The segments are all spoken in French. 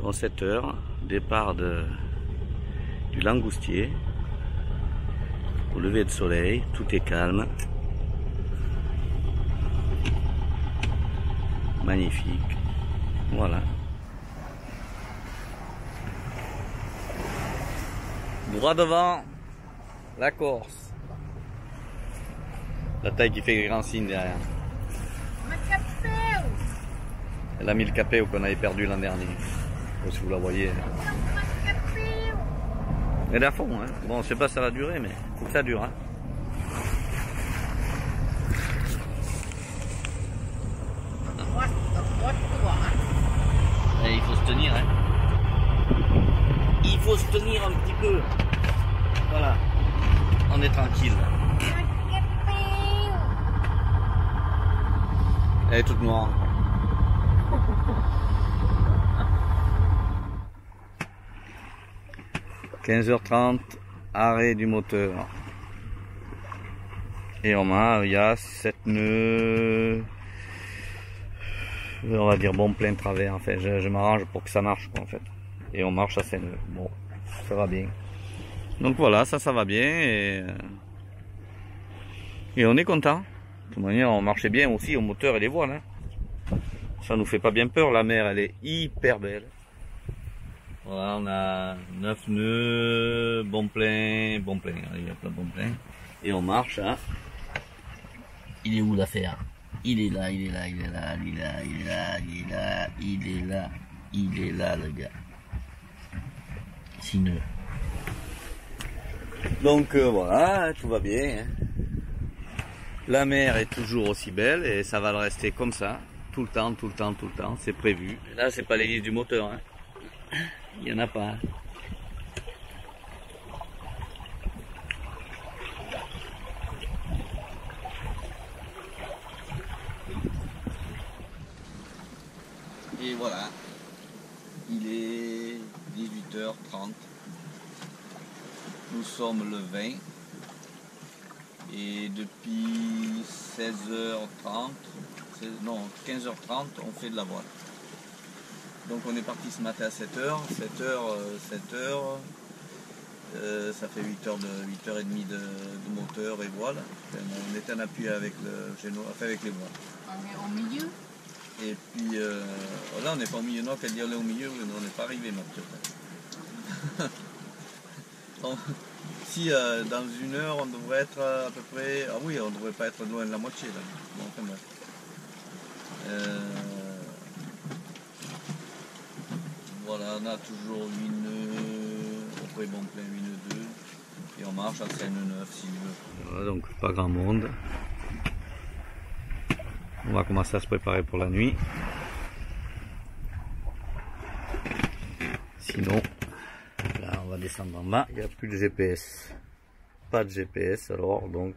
Bon, 7 heures, départ du Langoustier, au lever de soleil, tout est calme, magnifique, voilà. Droit devant, la Corse. La taille qui fait grand signe derrière. Elle a mis le capéo qu'on avait perdu l'an dernier. Si vous la voyez. Elle est à fond, hein. Bon, je sais pas si ça va durer, mais faut que ça dure, hein. Et il faut se tenir, hein. Il faut se tenir un petit peu. Voilà. On est tranquille. Elle est toute noire. « 15h30, arrêt du moteur. Et il y a 7 nœuds. On va dire bon plein travers. Enfin, je m'arrange pour que ça marche, quoi, en fait. Et on marche à 7 nœuds. Bon, ça va bien. Donc voilà, ça va bien. Et on est content. De toute manière, on marchait bien aussi au moteur et les voiles, hein. Ça nous fait pas bien peur. La mer, elle est hyper belle. Voilà, on a 9 nœuds, bon plein, il y a plein bon plein. Et on marche, hein. Il est où l'affaire? Il est là, il est là, il est là, il est là, il est là, il est là, il est là, il est là, le gars. 6 nœuds. Donc voilà, tout va bien, hein. La mer est toujours aussi belle et ça va le rester comme ça, tout le temps, tout le temps, tout le temps, c'est prévu. Et là, c'est pas l'hélice du moteur, hein. Il n'y en a pas. Et voilà. Il est 18h30. Nous sommes le 20. Et depuis 16h30, non 15h30, on fait de la voile. Donc on est parti ce matin à 7h, 7h, ça fait 8h30 de moteur et voile. On était en appui avec avec les voiles. On est au milieu. Et puis là on n'est pas au milieu, non, qu'elle dit on est au milieu, on n'est pas arrivé Mathieu. Si dans 1 heure on devrait être à peu près, ah oui on ne devrait pas être loin de la moitié là. Bon, enfin, bref. Voilà, on a toujours 8 nœuds, après bon plein 8 nœuds 2, et on marche à 5 nœuds 9, 6 nœuds. Voilà, donc pas grand monde. On va commencer à se préparer pour la nuit. Sinon, là on va descendre en bas, il n'y a plus de GPS. Pas de GPS alors, donc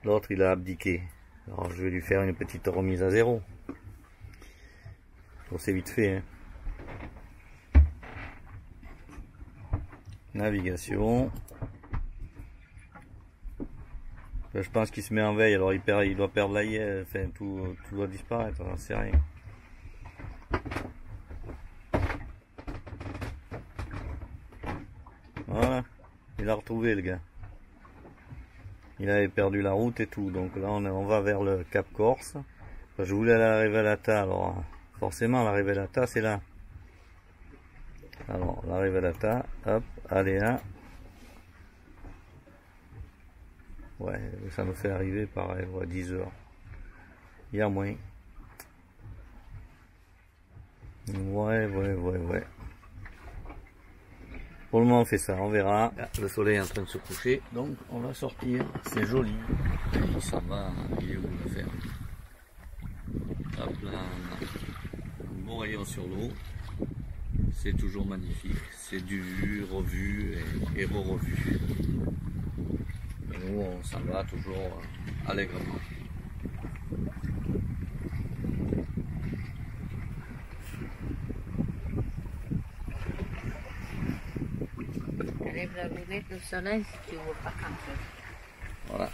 l'autre il a abdiqué. Alors je vais lui faire une petite remise à zéro. Bon, c'est vite fait, hein. Navigation. Je pense qu'il se met en veille, alors il doit perdre la IL, enfin tout doit disparaître, j'en sais rien. Voilà, il a retrouvé le gars. Il avait perdu la route et tout, donc là on va vers le Cap Corse. Je voulais aller à la Révélata, alors forcément la Révélata c'est là. Alors la Révélata, hop, allez là. Ouais, ça nous fait arriver pareil, ouais, 10 heures. Il y a moins. Ouais. Pour le moment on fait ça, on verra. Le soleil est en train de se coucher, donc on va sortir. C'est joli. Il s'en va, il est où le faire? Hop là, un bon rayon sur l'eau. C'est toujours magnifique. C'est du vu, revu et re-revu. Et nous on s'en va toujours allègrement. Enlève la lunette de soleil si tu ne vois pas quand même. Voilà.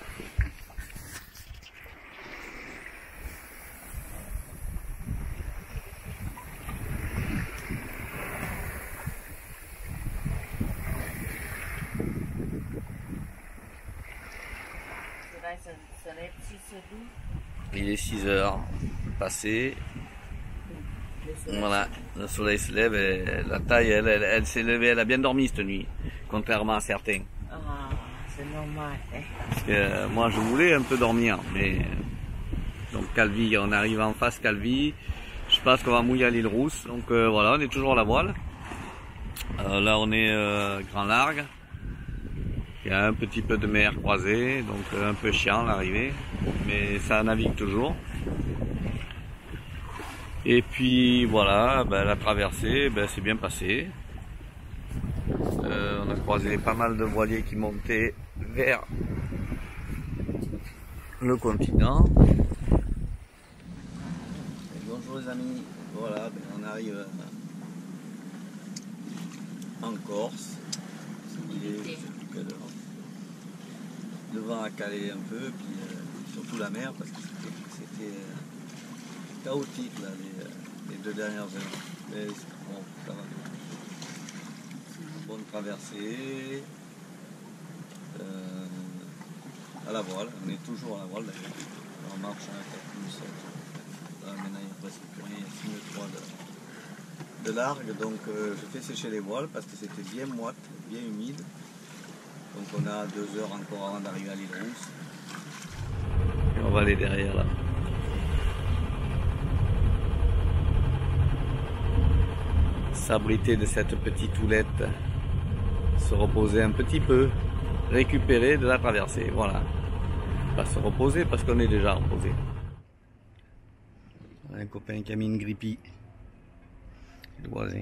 Il est 6 heures passées. Voilà, le soleil se lève et la taille, elle s'est levée, elle a bien dormi cette nuit, contrairement à certains. Ah, c'est normal. Hein. Parce que moi je voulais un peu dormir, mais donc Calvi, on arrive en face Calvi, je pense qu'on va mouiller à l'île Rousse, donc voilà, on est toujours à la voile. Là on est Grand Largue, il y a un petit peu de mer croisée, donc un peu chiant l'arrivée, mais ça navigue toujours. Et puis voilà, ben, la traversée ben, s'est bien passée. On a croisé pas mal de voiliers qui montaient vers le continent. Et bonjour les amis, voilà, ben, on arrive en Corse. Il est, je sais plus quelle heure. Le vent a calé un peu, puis surtout la mer parce que c'était chaotique là, les 2 dernières heures. Mais bon, ça va. Bonne traversée. À la voile, on est toujours à la voile d'ailleurs. On marche à 4007. Là maintenant il n'y a presque plus rien, il y a 6 m de largue. Donc je fais sécher les voiles parce que c'était bien moite, bien humide. Donc on a 2 heures encore avant d'arriver à l'île Rousse. Et on va aller derrière là. S'abriter de cette petite houlette, se reposer un petit peu, récupérer de la traversée, voilà. Pas se reposer parce qu'on est déjà reposé. Un copain qui a mis une grippie, le voisin.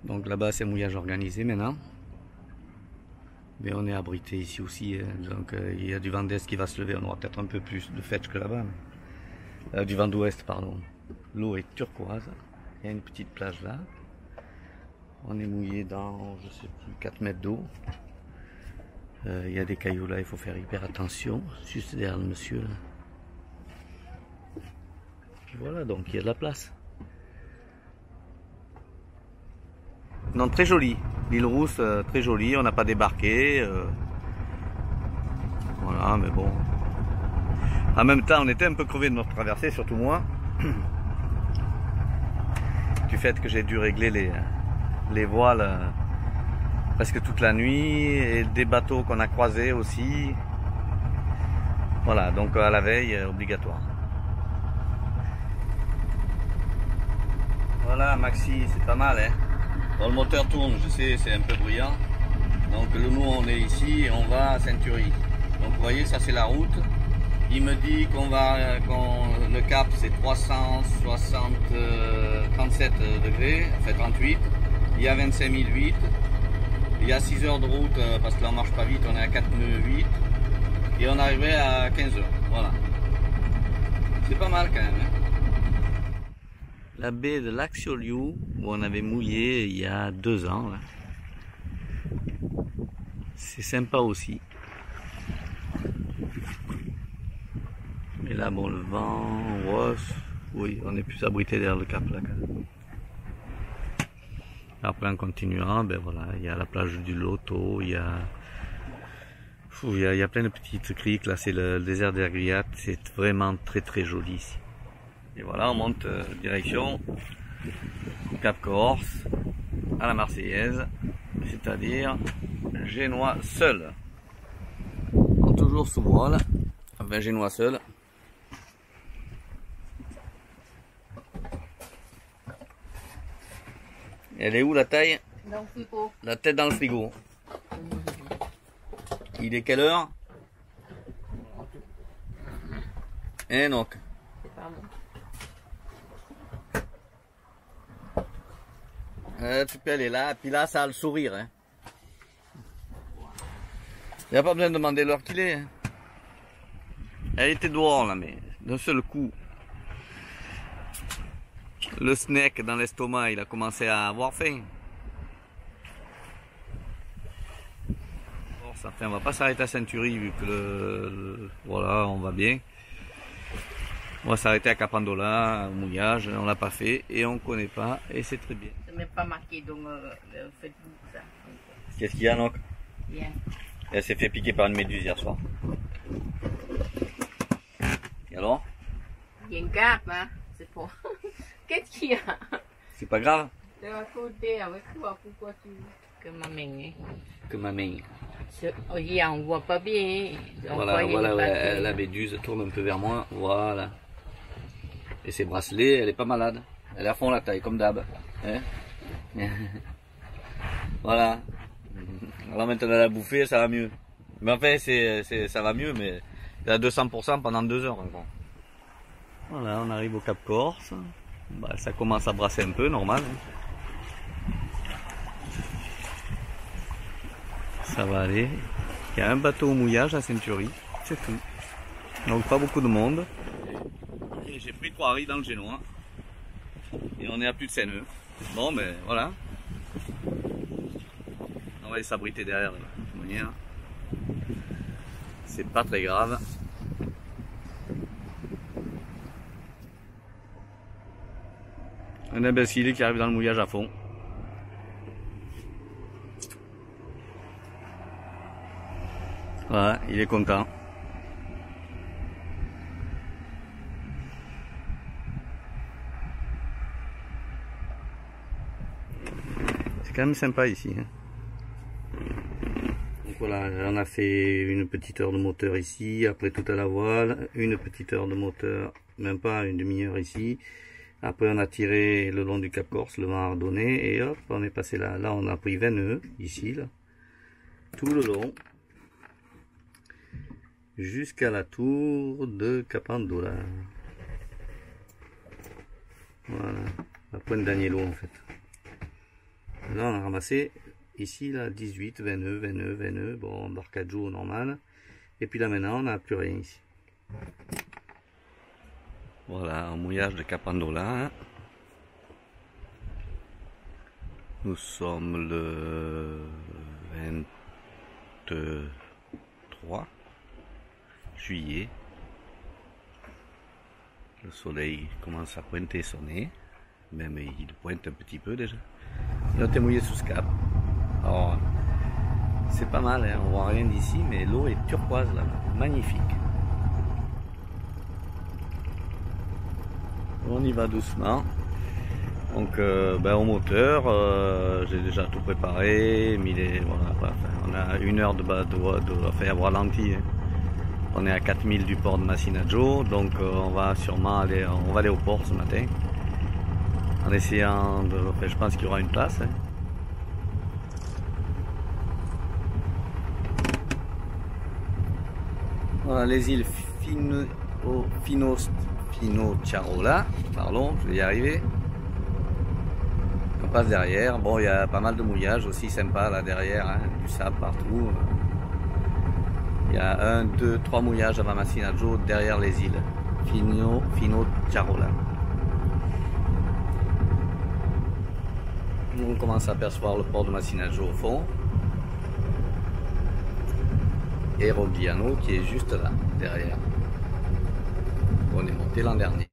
Donc là-bas c'est mouillage organisé maintenant. Mais on est abrité ici aussi, donc il y a du vent d'est qui va se lever, on aura peut-être un peu plus de fetch que là-bas. Du vent d'ouest, pardon. L'eau est turquoise. Il y a une petite plage là. On est mouillé dans, je sais plus, 4 mètres d'eau. Il y a des cailloux là, il faut faire hyper attention. Juste derrière le monsieur là. Puis voilà, donc il y a de la place. Non, très joli. L'île Rousse, très jolie. On n'a pas débarqué. Voilà, mais bon. En même temps, on était un peu crevé de notre traversée, surtout moi. Du fait que j'ai dû régler les voiles presque toute la nuit et des bateaux qu'on a croisés aussi. Voilà, donc à la veille, obligatoire. Voilà, Maxi, c'est pas mal, hein. Bon, le moteur tourne, je sais, c'est un peu bruyant. Donc nous, on est ici et on va à Saint-Thury. Donc vous voyez, ça c'est la route. Il me dit le cap c'est 37 degrés, enfin 38. Il y a 25 008. Il y a 6 heures de route parce que là on marche pas vite, on est à 4 nœuds 8. Et on arriverait à 15 heures. Voilà. C'est pas mal quand même. Hein. La baie de Laxoliou, où on avait mouillé il y a 2 ans. C'est sympa aussi. Et là, bon, le vent, oui, on est plus abrité derrière le cap là. Après, en continuant, ben voilà, il y a la plage du Loto, il y a plein de petites criques. Là, c'est le désert d'Erguillat. C'est vraiment très très joli ici. Et voilà, on monte direction Cap Corse à la Marseillaise, c'est-à-dire Génois seul. Toujours sous voile, enfin Génois seul. Elle est où la taille? Dans le frigo. La tête dans le frigo. Il est quelle heure? Eh non. C'est pas bon. Tu peux aller là, puis là ça a le sourire. Hein. Il n'y a pas besoin de demander l'heure qu'il est. Hein. Elle était dehors là, mais d'un seul coup, le snack dans l'estomac, il a commencé à avoir faim. Bon, ça fait, on va pas s'arrêter à Saint-Thury vu que voilà, on va bien. On va s'arrêter à Capandola, au mouillage, on l'a pas fait et on connaît pas et c'est très bien. C'est même pas marqué dans le Facebook ça. Qu'est-ce qu'il y a donc? Bien. Elle s'est fait piquer par une méduse hier soir. Et alors? Il y a une cape, hein. C'est pas. Qu'est-ce qu'il y a? C'est pas grave? De à côté avec toi, pourquoi tu. Que ma main. Que ma main. Oh, yeah, on voit pas bien. Voilà, voilà, ouais, la méduse tourne un peu vers moi. Voilà. Et ses bracelets, elle est pas malade. Elle est à fond la taille, comme d'hab. Hein? Voilà. Alors maintenant elle a bouffé, ça va mieux. Mais en fait, ça va mieux, mais c'est à 200% pendant 2 heures encore. Voilà, on arrive au Cap Corse. Bah, ça commence à brasser un peu, normal. Ça va aller. Il y a un bateau au mouillage à Ceintury, c'est tout. Donc pas beaucoup de monde. Et j'ai pris 3 riz dans le Génois. Et on est à plus de Seineux. Bon, ben voilà. On va aller s'abriter derrière. C'est pas très grave. Un imbécile qui arrive dans le mouillage à fond. Voilà, il est content. C'est quand même sympa ici. Hein. Donc voilà, on a fait une petite heure de moteur ici, après tout à la voile, une petite heure de moteur, même pas une demi-heure ici. Après on a tiré le long du Cap Corse, le vent a redonné, et hop, on est passé là. Là on a pris 20 nœuds, ici, là, tout le long, jusqu'à la tour de Capandola. Voilà, la pointe d'Agnello en fait. Là on a ramassé ici là 18, 20 nœuds, 20 nœuds, 20 nœuds, bon embarcadjo normal. Et puis là maintenant on n'a plus rien ici. Voilà, un mouillage de Capandola. Nous sommes le 23 juillet. Le soleil commence à pointer son nez. Même il pointe un petit peu déjà. On est mouillé sous ce cap. Alors, c'est pas mal, hein, on voit rien d'ici, mais l'eau est turquoise là, magnifique. On y va doucement. Donc au moteur, j'ai déjà tout préparé, mis les, voilà, enfin, on a 1 heure de faire ralenti. Hein. On est à 4000 du port de Massinadjo, donc on va sûrement aller, au port ce matin. En essayant de, enfin, je pense qu'il y aura une place. Hein. Voilà les îles Finocchiarola, pardon, je vais y arriver. On passe derrière. Bon, il y a pas mal de mouillage aussi sympa là derrière, hein, du sable partout. Il y a 1, 2, 3 mouillages avant Massinadjo derrière les îles Finocchiarola. On commence à apercevoir le port de Massinadjo au fond. Et Rogliano qui est juste là, derrière. On est monté l'an dernier.